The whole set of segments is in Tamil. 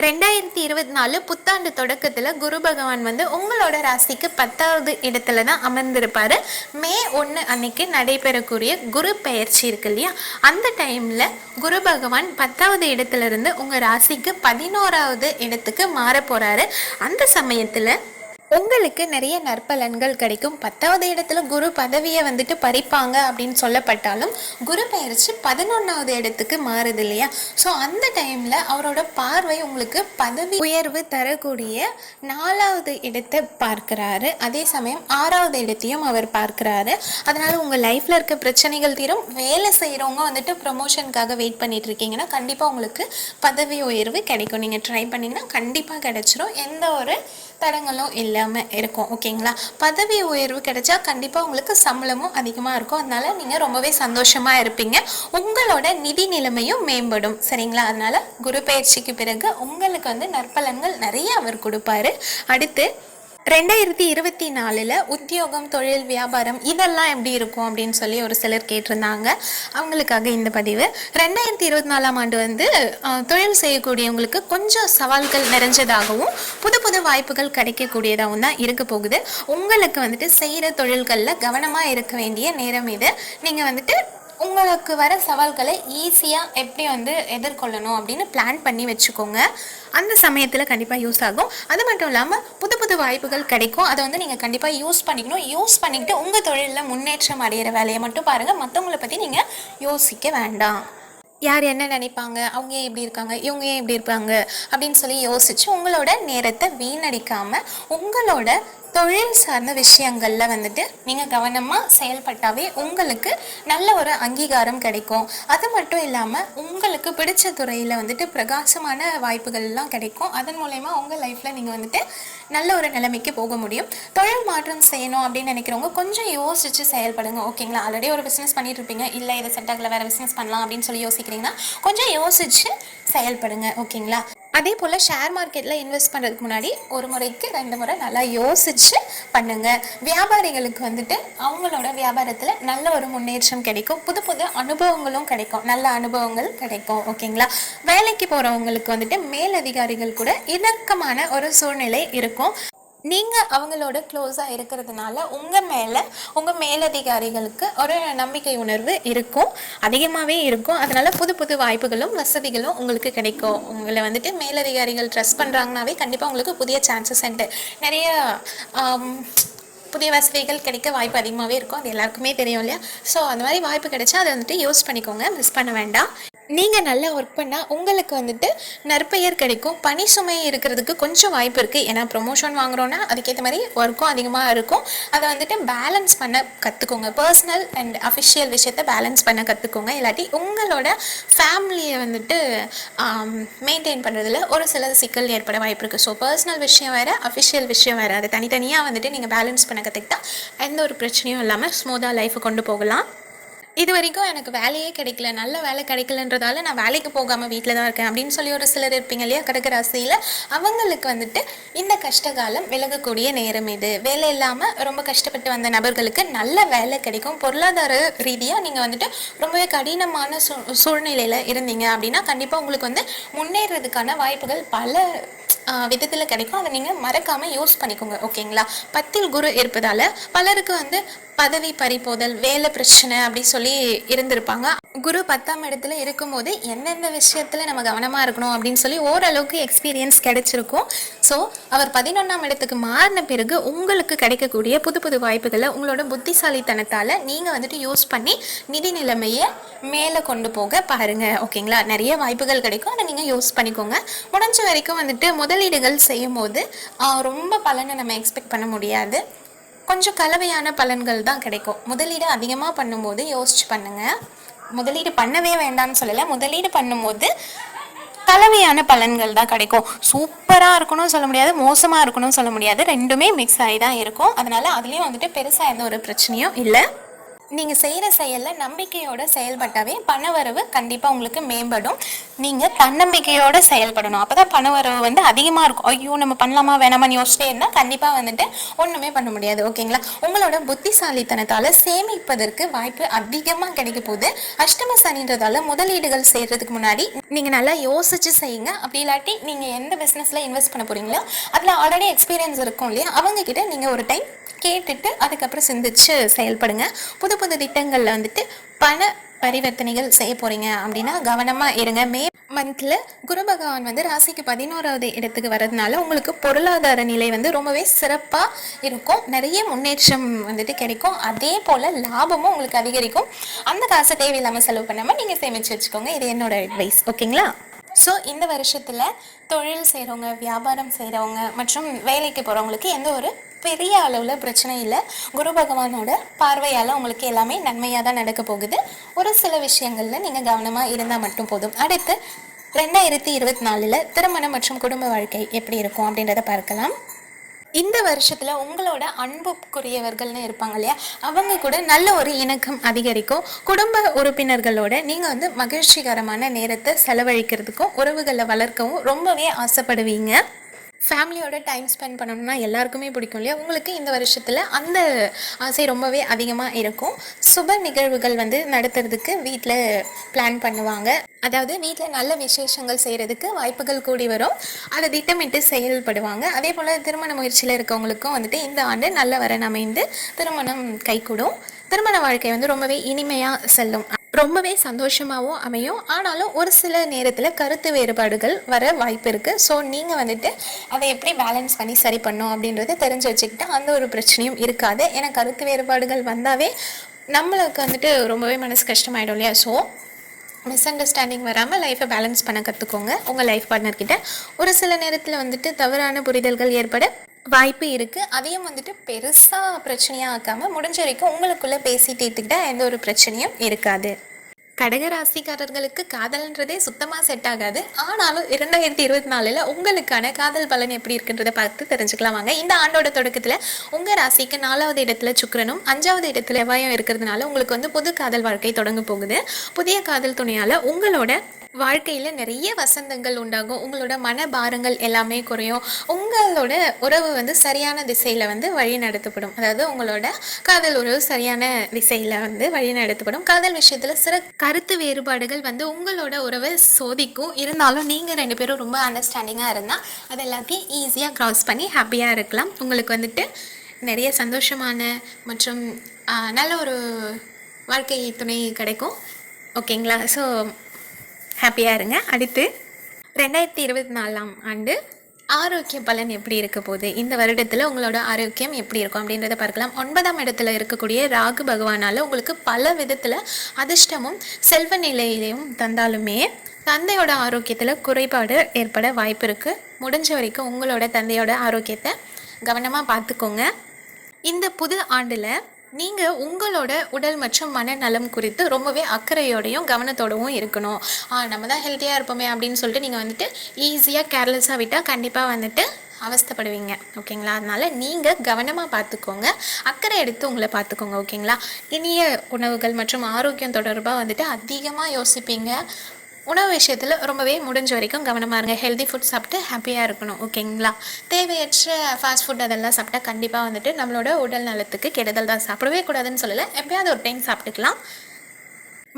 2024 புத்தாண்டு தொடக்கத்தில் குரு பகவான் உங்களோட ராசிக்கு 10வது இடத்துல தான் அமர்ந்திருப்பாரு. மே 1 அன்னைக்கு நடைபெறக்கூடிய குரு பெயர்ச்சி இருக்கு இல்லையா, அந்த டைம்ல குரு பகவான் 10வது இடத்துல இருந்து உங்க ராசிக்கு 11வது இடத்துக்கு மாற போறாரு. அந்த சமயத்துல உங்களுக்கு நிறைய நற்பலன்கள் கிடைக்கும். 10வது இடத்துல குரு பதவியை பறிப்பாங்க அப்படின்னு சொல்லப்பட்டாலும் குரு பயிற்சி 11வது இடத்துக்கு மாறுது இல்லையா. ஸோ அந்த டைமில் அவரோட பார்வை உங்களுக்கு பதவி உயர்வு தரக்கூடிய 4வது இடத்தை பார்க்குறாரு. அதே சமயம் 6வது இடத்தையும் அவர் பார்க்குறாரு. அதனால் உங்கள் லைஃப்பில் இருக்க பிரச்சனைகள் தீரும். வேலை செய்கிறவங்க ப்ரொமோஷனுக்காக வெயிட் பண்ணிட்டு இருக்கீங்கன்னா கண்டிப்பாக உங்களுக்கு பதவி உயர்வு கிடைக்கும். நீங்கள் ட்ரை பண்ணிங்கன்னா கண்டிப்பாக கிடைச்சிரும். எந்த ஒரு தடங்களும் இல்லாமல் இருக்கும். ஓகேங்களா. பதவி உயர்வு கிடைச்சா கண்டிப்பாக உங்களுக்கு சம்பளமும் அதிகமாக இருக்கும். அதனால நீங்கள் ரொம்பவே சந்தோஷமாக இருப்பீங்க. உங்களோட நிதி நிலைமையும் மேம்படும். சரிங்களா. அதனால குரு பயிற்சிக்கு பிறகு உங்களுக்கு நற்பலன்கள் நிறைய அவர் கொடுப்பாரு. அடுத்து 2024 உத்தியோகம், தொழில், வியாபாரம் இதெல்லாம் எப்படி இருக்கும் அப்படின்னு சொல்லி ஒரு சிலர் கேட்டிருந்தாங்க. அவங்களுக்காக இந்த பதிவு. 2024 ஆண்டு தொழில் செய்யக்கூடியவங்களுக்கு கொஞ்சம் சவால்கள் நிறைஞ்சதாகவும் புது புது வாய்ப்புகள் கிடைக்கக்கூடியதாகவும் தான் இருக்க போகுது. உங்களுக்கு செய்கிற தொழில்களில் கவனமாக இருக்க வேண்டிய நேரம் இது. நீங்கள் உங்களுக்கு வர சவால்களை ஈஸியாக எப்படி எதிர்கொள்ளணும் அப்படின்னு பிளான் பண்ணி வச்சுக்கோங்க. அந்த சமயத்தில் கண்டிப்பாக யூஸ் ஆகும். அது மட்டும் இல்லாமல் புது புது வாய்ப்புகள் கிடைக்கும். அதை நீங்கள் கண்டிப்பாக யூஸ் பண்ணிக்கணும். யூஸ் பண்ணிக்கிட்டு உங்கள் தொழிலில் முன்னேற்றம் அடைகிற வேலையை மட்டும் பாருங்கள். மற்றவங்களை பற்றி நீங்கள் யோசிக்க வேண்டாம். யார் என்ன நினைப்பாங்க, அவங்க ஏன் இப்படி இருக்காங்க, இவங்க ஏன் இப்படி இருப்பாங்க அப்படின்னு சொல்லி யோசித்து உங்களோட நேரத்தை வீணடிக்காமல் உங்களோட தொழில் சார்ந்த விஷயங்களில் நீங்கள் கவனமாக செயல்பட்டாவே உங்களுக்கு நல்ல ஒரு அங்கீகாரம் கிடைக்கும். அது மட்டும் இல்லாமல் உங்களுக்கு பிடிச்ச துறையில் பிரகாசமான வாய்ப்புகள்லாம் கிடைக்கும். அதன் மூலயமா உங்கள் லைஃப்பில் நீங்கள் நல்ல ஒரு நிலைமைக்கு போக முடியும். தொழில் மாற்றம் செய்யணும் அப்படின்னு நினைக்கிறவங்க கொஞ்சம் யோசித்து செயல்படுங்க. ஓகேங்களா. ஆல்ரெடி ஒரு பிஸ்னஸ் பண்ணிட்டு இருப்பீங்க, இல்லை இதை செட் ஆகல வேறு பிஸ்னஸ் பண்ணலாம் அப்படின்னு சொல்லி யோசிக்கிறீங்கன்னா கொஞ்சம் யோசித்து செயல்படுங்க. ஓகேங்களா. அதே போல் ஷேர் மார்க்கெட்டில் இன்வெஸ்ட் பண்ணுறதுக்கு முன்னாடி ஒரு முறைக்கு 2 முறை நல்லா யோசித்து பண்ணுங்கள். வியாபாரிகளுக்கு அவங்களோட வியாபாரத்தில் நல்ல ஒரு முன்னேற்றம் கிடைக்கும். புது புது அனுபவங்களும் கிடைக்கும். நல்ல அனுபவங்கள் கிடைக்கும். ஓகேங்களா. வேலைக்கு போகிறவங்களுக்கு மேலதிகாரிகள் கூட இணக்கமான ஒரு சூழ்நிலை இருக்கும். நீங்கள் அவங்களோட க்ளோஸாக இருக்கிறதுனால உங்கள் மேலே உங்கள் மேலதிகாரிகளுக்கு ஒரு நம்பிக்கை உணர்வு இருக்கும், அதிகமாகவே இருக்கும். அதனால் புது புது வாய்ப்புகளும் வசதிகளும் உங்களுக்கு கிடைக்கும். உங்களை மேலதிகாரிகள் ட்ரஸ்ட் பண்ணுறாங்கனாவே கண்டிப்பாக உங்களுக்கு புதிய சான்சஸ் அண்ட் நிறைய புதிய வசதிகள் கிடைக்க வாய்ப்பு அதிகமாகவே இருக்கும். அது எல்லாருக்குமே தெரியும் இல்லையா. ஸோ அந்த மாதிரி வாய்ப்பு கிடைச்சா அதை யூஸ் பண்ணிக்கோங்க, மிஸ் பண்ண வேண்டாம். நீங்கள் நல்லா ஒர்க் பண்ணால் உங்களுக்கு நற்பெயர் கிடைக்கும். பணி சுமை இருக்கிறதுக்கு கொஞ்சம் வாய்ப்பு இருக்குது. ஏன்னா ப்ரொமோஷன் வாங்குகிறோன்னா அதுக்கேற்ற மாதிரி ஒர்க்கும் அதிகமாக இருக்கும். அதை பேலன்ஸ் பண்ண கற்றுக்கோங்க. பர்சனல் அண்ட் அஃபிஷியல் விஷயத்தை பேலன்ஸ் பண்ண கற்றுக்கோங்க. இல்லாட்டி உங்களோட ஃபேமிலியை மெயின்டைன் பண்ணுறதுல ஒரு சில சிக்கல் ஏற்பட வாய்ப்பு இருக்குது. ஸோ பர்சனல் விஷயம் வேறு, அஃபிஷியல் விஷயம் வேறு. அதை தனித்தனியாக நீங்கள் பேலன்ஸ் பண்ண கற்றுக்கிட்டா எந்த ஒரு பிரச்சனையும் இல்லாமல் ஸ்மூத்தாக லைஃப்பை கொண்டு போகலாம். இது வரைக்கும் எனக்கு வேலையே கிடைக்கல, நல்ல வேலை கிடைக்கலன்றதால நான் வேலைக்கு போகாமல் வீட்டில் தான் இருக்கேன் அப்படின்னு சொல்லி ஒரு சிலர் இருப்பீங்க இல்லையா கடகராசியில். அவங்களுக்கு இந்த கஷ்டகாலம் விலகக்கூடிய நேரம் இது. வேலை இல்லாமல் ரொம்ப கஷ்டப்பட்டு வந்த நபர்களுக்கு நல்ல வேலை கிடைக்கும். பொருளாதார ரீதியாக நீங்கள் ரொம்பவே கடினமான சூழ்நிலையில் இருந்தீங்க அப்படின்னா கண்டிப்பாக உங்களுக்கு முன்னேறதுக்கான வாய்ப்புகள் பல விதத்தில் கிடைக்கும். அதை நீங்கள் மறக்காமல் யூஸ் பண்ணிக்கோங்க. ஓகேங்களா. 10ல் குரு இருப்பதால் பலருக்கு பதவி பறிப்போதல், வேலை பிரச்சனை அப்படி சொல்லி இருந்திருப்பாங்க. குரு 10ஆம் இடத்துல இருக்கும்போது எந்தெந்த விஷயத்தில் நம்ம கவனமாக இருக்கணும் அப்படின்னு சொல்லி ஓரளவுக்கு எக்ஸ்பீரியன்ஸ் கிடைச்சிருக்கும். ஸோ அவர் 11ஆம் இடத்துக்கு மாறின பிறகு உங்களுக்கு கிடைக்கக்கூடிய புது புது வாய்ப்புகளை உங்களோட புத்திசாலித்தனத்தால் நீங்கள் யூஸ் பண்ணி நிதி நிலைமையை மேலே கொண்டு போக பாருங்கள். ஓகேங்களா. நிறைய வாய்ப்புகள் கிடைக்கும். அதை நீங்கள் யூஸ் பண்ணிக்கோங்க. முடிஞ்ச வரைக்கும் முதலீடுகள் செய்யும் போது ரொம்ப பலனை நம்ம எக்ஸ்பெக்ட் பண்ண முடியாது. கொஞ்சம் கலவையான பலன்கள் தான் கிடைக்கும். முதலீடு அதிகமாக பண்ணும்போது யோசிச்சு பண்ணுங்கள். முதலீடு பண்ணவே வேண்டாம்னு சொல்லலை. முதலீடு பண்ணும்போது கலவையான பலன்கள் தான் கிடைக்கும். சூப்பராக இருக்கணும்னு சொல்ல முடியாது, மோசமாக இருக்கணும்னு சொல்ல முடியாது. ரெண்டுமே மிக்ஸ் ஆகி தான் இருக்கும். அதனால் அதுலேயும் பெருசாக எந்த ஒரு பிரச்சனையும் இல்லை. நீங்கள் செய்கிற செயலில் நம்பிக்கையோடு செயல்பட்டாவே பணவரவு கண்டிப்பாக உங்களுக்கு மேம்படும். நீங்கள் தன்னம்பிக்கையோடு செயல்படணும். அப்போ தான் பணவரவு வந்து அதிகமாக இருக்கும். ஐயோ நம்ம பண்ணலாமா வேணாமான்னு யோசிச்சிட்டே இருந்தால் கண்டிப்பாக வந்துட்டு ஒன்றுமே பண்ண முடியாது. ஓகேங்களா? உங்களோட புத்திசாலித்தனத்தால் சேமிப்பதற்கு வாய்ப்பு அதிகமாக கிடைக்க போகுது. அஷ்டம சனின்றதால முதலீடுகள் செய்கிறதுக்கு முன்னாடி நீங்கள் நல்லா யோசிச்சு செய்யுங்க. அப்படி இல்லாட்டி நீங்கள் எந்த பிஸ்னஸில் இன்வெஸ்ட் பண்ண போகிறீங்களோ அதில் ஆல்ரெடி எக்ஸ்பீரியன்ஸ் இருக்கும் இல்லையா, அவங்கக்கிட்ட நீங்கள் ஒரு டைம் கேட்டுட்டு அதுக்கப்புறம் சிந்திச்சு செயல்படுங்க. புது புது திட்டங்களில் வந்துட்டு பண பரிவர்த்தனைகள் செய்ய போகிறீங்க அப்படின்னா கவனமாக இருங்க. மே மந்தில் குரு பகவான் வந்து ராசிக்கு 11வது இடத்துக்கு வர்றதுனால உங்களுக்கு பொருளாதார நிலை வந்து ரொம்பவே சிறப்பாக இருக்கும். நிறைய முன்னேற்றம் வந்துட்டு கிடைக்கும். அதே போல் லாபமும் உங்களுக்கு அதிகரிக்கும். அந்த காசை தேவையில்லாமல் செலவு பண்ணாமல் நீங்கள் சேமித்து வச்சுக்கோங்க. இது என்னோட அட்வைஸ். ஓகேங்களா? ஸோ இந்த வருஷத்தில் தொழில் செய்கிறவங்க, வியாபாரம் செய்கிறவங்க மற்றும் வேலைக்கு போகிறவங்களுக்கு எந்த ஒரு பெரிய அளவில் பிரச்சனை இல்லை. குரு பகவானோட பார்வையால் உங்களுக்கு எல்லாமே நன்மையாக தான் நடக்க போகுது. ஒரு சில விஷயங்களில் நீங்கள் கவனமாக இருந்தால் மட்டும் போதும். அடுத்து 2024 திருமணம் மற்றும் குடும்ப வாழ்க்கை எப்படி இருக்கும் அப்படின்றத பார்க்கலாம். இந்த வருஷத்தில் உங்களோட அன்புக்குரியவர்கள்னு இருப்பாங்க இல்லையா, அவங்க கூட நல்ல ஒரு இணக்கம் அதிகரிக்கும். குடும்ப உறுப்பினர்களோட நீங்கள் வந்து மகிழ்ச்சிகரமான நேரத்தை செலவழிக்கிறதுக்கும் உறவுகளை வளர்க்கவும் ரொம்பவே ஆசைப்படுவீங்க. ஃபேமிலியோட டைம் ஸ்பெண்ட் பண்ணணும்னா எல்லாருக்குமே பிடிக்கும் இல்லையா, உங்களுக்கு இந்த வருஷத்தில் அந்த ஆசை ரொம்பவே அதிகமாக இருக்கும். சுப நிகழ்வுகள் வந்து நடத்துறதுக்கு வீட்டில் பிளான் பண்ணுவாங்க. அதாவது வீட்டில் நல்ல விசேஷங்கள் செய்கிறதுக்கு வாய்ப்புகள் கூடி வரும். அதை திட்டமிட்டு செயல்படுவாங்க. அதே போல் திருமண முயற்சியில் இருக்கவங்களுக்கும் வந்துட்டு இந்த ஆண்டு நல்ல வரன் அமைந்து திருமணம் கைகூடும். திருமண வாழ்க்கை வந்து ரொம்பவே இனிமையாக செல்லும். ரொம்பவே சந்தோஷமாகவும் அமையும். ஆனாலும் ஒரு சில நேரத்தில் கருத்து வேறுபாடுகள் வர வாய்ப்பு இருக்குது. ஸோ நீங்கள் வந்துட்டு அதை எப்படி பேலன்ஸ் பண்ணி சரி பண்ணணும் அப்படின்றத தெரிஞ்சு வச்சுக்கிட்டா அந்த ஒரு பிரச்சனையும் இருக்காது. ஏன்னா கருத்து வேறுபாடுகள் வந்தாவே நம்மளுக்கு வந்துட்டு ரொம்பவே மனசு கஷ்டமாயிடும் இல்லையா. ஸோ மிஸ் அண்டர்ஸ்டாண்டிங் வராமல் லைஃப்பை பேலன்ஸ் பண்ண கற்றுக்கோங்க. உங்கள் லைஃப் பார்ட்னர்கிட்ட ஒரு சில நேரத்தில் வந்துட்டு தவறான புரிதல்கள் ஏற்பட வாய்ப்பு இருக்குது. அதையும் வந்துட்டு பெருசாக பிரச்சனையாக ஆக்காமல் முடிஞ்ச வரைக்கும் உங்களுக்குள்ளே பேசி தீர்த்துக்கிட்டால் எந்த ஒரு பிரச்சனையும் இருக்காது. கடகராசிக்காரர்களுக்கு காதல்ன்றதே சுத்தமாக செட் ஆகாது. ஆனாலும் 2024 உங்களுக்கான காதல் பலன் எப்படி இருக்குன்றதை பார்த்து தெரிஞ்சுக்கலாம் வாங்க. இந்த ஆண்டோட தொடக்கத்தில் உங்கள் ராசிக்கு 4வது இடத்துல சுக்கிரனும் 5வது இடத்துல செவ்வாயும் இருக்கிறதுனால உங்களுக்கு வந்து புது காதல் வாழ்க்கை தொடங்க போகுது. புதிய காதல் துணையால் உங்களோட வாழ்க்கையில் நிறைய வசந்தங்கள் உண்டாகும். உங்களோட மனபாரங்கள் எல்லாமே குறையும். உங்களோட உறவு வந்து சரியான திசையில் வந்து வழி நடத்தப்படும். அதாவது உங்களோட காதல் உறவு சரியான திசையில் வந்து வழி நடத்தப்படும். காதல் விஷயத்தில் சில கருத்து வேறுபாடுகள் வந்து உங்களோட உறவை சோதிக்கும். இருந்தாலும் நீங்கள் 2 பேரும் ரொம்ப அண்டர்ஸ்டாண்டிங்காக இருந்தால் அது எல்லாத்தையும் ஈஸியாக க்ராஸ் பண்ணி ஹாப்பியாக இருக்கலாம். உங்களுக்கு வந்துட்டு நிறைய சந்தோஷமான மற்றும் நல்ல ஒரு வாழ்க்கை துணை கிடைக்கும். ஓகேங்களா? ஸோ ஹாப்பியாக இருங்க. அடுத்து 2024 ஆரோக்கிய பலன் எப்படி இருக்க போகுது, இந்த வருடத்தில் உங்களோட ஆரோக்கியம் எப்படி இருக்கும் அப்படின்றத பார்க்கலாம். 9ஆம் இடத்துல இருக்கக்கூடிய ராகு பகவானால் உங்களுக்கு பல விதத்தில் அதிர்ஷ்டமும் செல்வ நிலையிலையும் தந்தாலுமே தந்தையோட ஆரோக்கியத்தில் குறைபாடு ஏற்பட வாய்ப்பு இருக்குது. முடிஞ்ச வரைக்கும் உங்களோட தந்தையோட ஆரோக்கியத்தை கவனமாக பார்த்துக்கோங்க. இந்த புது ஆண்டில் நீங்கள் உங்களோட உடல் மற்றும் மனநலம் குறித்து ரொம்பவே அக்கறையோடையும் கவனத்தோடவும் இருக்கணும். நம்ம தான் ஹெல்த்தியாக இருப்போமே அப்படின்னு சொல்லிட்டு நீங்கள் வந்துட்டு ஈஸியாக கேர்லெஸ்ஸாக விட்டால் கண்டிப்பாக வந்துட்டு அவஸ்தைப்படுவீங்க. ஓகேங்களா? அதனால் நீங்கள் கவனமாக பார்த்துக்கோங்க, அக்கறை எடுத்து உங்களை பார்த்துக்கோங்க. ஓகேங்களா? இனிய உணவுகள் மற்றும் ஆரோக்கியம் தொடர்பாக வந்துட்டு அதிகமாக யோசிப்பீங்க. உணவு விஷயத்தில் ரொம்பவே முடிஞ்ச வரைக்கும் கவனமாக இருங்க. ஹெல்தி ஃபுட் சாப்பிட்டு ஹாப்பியாக இருக்கணும். ஓகேங்களா? தேவையற்ற ஃபாஸ்ட் ஃபுட் அதெல்லாம் சாப்பிட்டா கண்டிப்பாக வந்துட்டு நம்மளோட உடல் நலத்துக்கு கெடுதல் தான். சாப்பிடவே கூடாதுன்னு சொல்லலை, எப்பயாவது ஒரு டைம் சாப்பிட்டுக்கலாம்.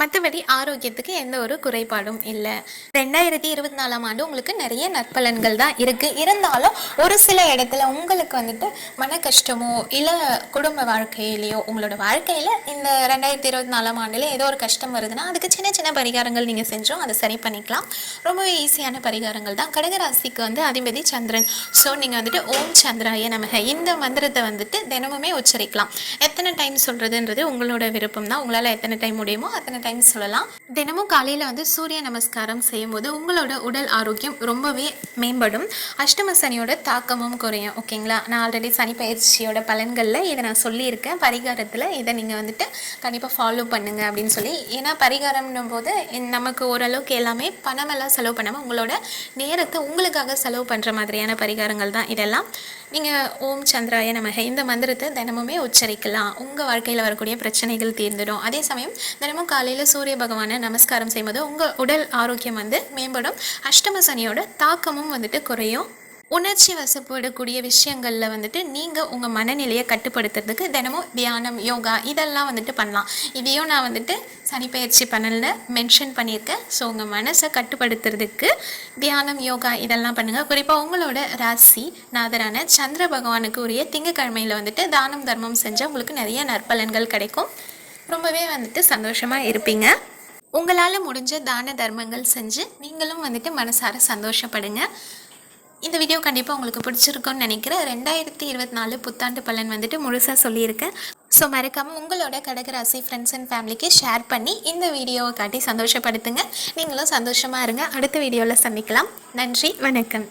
மற்றபடி ஆரோக்கியத்துக்கு எந்த ஒரு குறைபாடும் இல்லை. 2024 உங்களுக்கு நிறைய நற்பலன்கள் தான் இருக்குது. இருந்தாலும் ஒரு சில இடத்துல உங்களுக்கு வந்துட்டு மன கஷ்டமோ இல்லை குடும்ப வாழ்க்கையிலையோ உங்களோட வாழ்க்கையில் இந்த 2024 ஏதோ ஒரு கஷ்டம் வருதுன்னா அதுக்கு சின்ன சின்ன பரிகாரங்கள் நீங்கள் செஞ்சோம் அதை சரி பண்ணிக்கலாம். ரொம்பவே ஈஸியான பரிகாரங்கள் தான். கடகராசிக்கு வந்து அதிபதி சந்திரன். ஸோ நீங்கள் வந்துட்டு ஓம் சந்திராய நமக இந்த மந்திரத்தை வந்துட்டு தினமுமே உச்சரிக்கலாம். எத்தனை டைம் சொல்கிறதுன்றது உங்களோட விருப்பம் தான். உங்களால் எத்தனை டைம் முடியுமோ அத்தனை டைம் சொல்லலாம். தினமும் காலையில் வந்து சூரிய நமஸ்காரம் செய்யும்போது உங்களோட உடல் ஆரோக்கியம் ரொம்பவே மேம்படும். அஷ்டம சனியோட தாக்கமும் குறையும். ஓகேங்களா? நான் ஆல்ரெடி சனி பயிற்சியோட பலன்களில் இதை நான் சொல்லியிருக்கேன். பரிகாரத்தில் இதை நீங்கள் வந்துட்டு கண்டிப்பாக ஃபாலோ பண்ணுங்கள் அப்படின்னு சொல்லி. ஏன்னா பரிகாரம்னும் போது நமக்கு ஓரளவுக்கு எல்லாமே பணமெல்லாம் செலவு பண்ணாமல் உங்களோட நேரத்தை உங்களுக்காக செலவு பண்ணுற மாதிரியான பரிகாரங்கள் தான் இதெல்லாம். நீங்கள் ஓம் சந்திராய நமக இந்த மந்திரத்தை தினமுமே உச்சரிக்கலாம். உங்கள் வாழ்க்கையில் வரக்கூடிய பிரச்சனைகள் தீர்ந்துடும். அதே சமயம் தினமும் காலையில் சூரிய பகவானை நமஸ்காரம் செய்யும்போது உங்கள் உடல் ஆரோக்கியம் வந்து மேம்படும். அஷ்டம சனியோட தாக்கமும் வந்துட்டு குறையும். உணர்ச்சி வசப்படக்கூடிய விஷயங்களில் வந்துட்டு நீங்கள் உங்கள் மனநிலையை கட்டுப்படுத்துறதுக்கு தினமும் தியானம், யோகா இதெல்லாம் வந்துட்டு பண்ணலாம். இதையும் நான் வந்துட்டு சனிப்பயிற்சி பண்ணல மென்ஷன் பண்ணியிருக்கேன். ஸோ உங்கள் மனசை கட்டுப்படுத்துறதுக்கு தியானம், யோகா இதெல்லாம் பண்ணுங்கள். குறிப்பாக உங்களோட ராசி நாதரான சந்திர பகவானுக்கு உரிய திங்கக்கிழமையில் வந்துட்டு தானம் தர்மம் செஞ்சால் உங்களுக்கு நிறைய நற்பலன்கள் கிடைக்கும். ரொம்பவே வந்துட்டு சந்தோஷமாக இருப்பீங்க. உங்களால் முடிஞ்ச தான தர்மங்கள் செஞ்சு நீங்களும் வந்துட்டு மனசார சந்தோஷப்படுங்க. இந்த வீடியோ கண்டிப்பாக உங்களுக்கு பிடிச்சிருக்கும்னு நினைக்கிறேன். 2024 புத்தாண்டு பலன் வந்துட்டு முழுசாக சொல்லியிருக்கேன். ஸோ மறக்காமல் உங்களோட கடகராசி ஃப்ரெண்ட்ஸ் அண்ட் ஃபேமிலிக்கு ஷேர் பண்ணி இந்த வீடியோவை காட்டி சந்தோஷப்படுத்துங்க. நீங்களும் சந்தோஷமாக இருங்க. அடுத்த வீடியோவில் சந்திக்கலாம். நன்றி, வணக்கம்.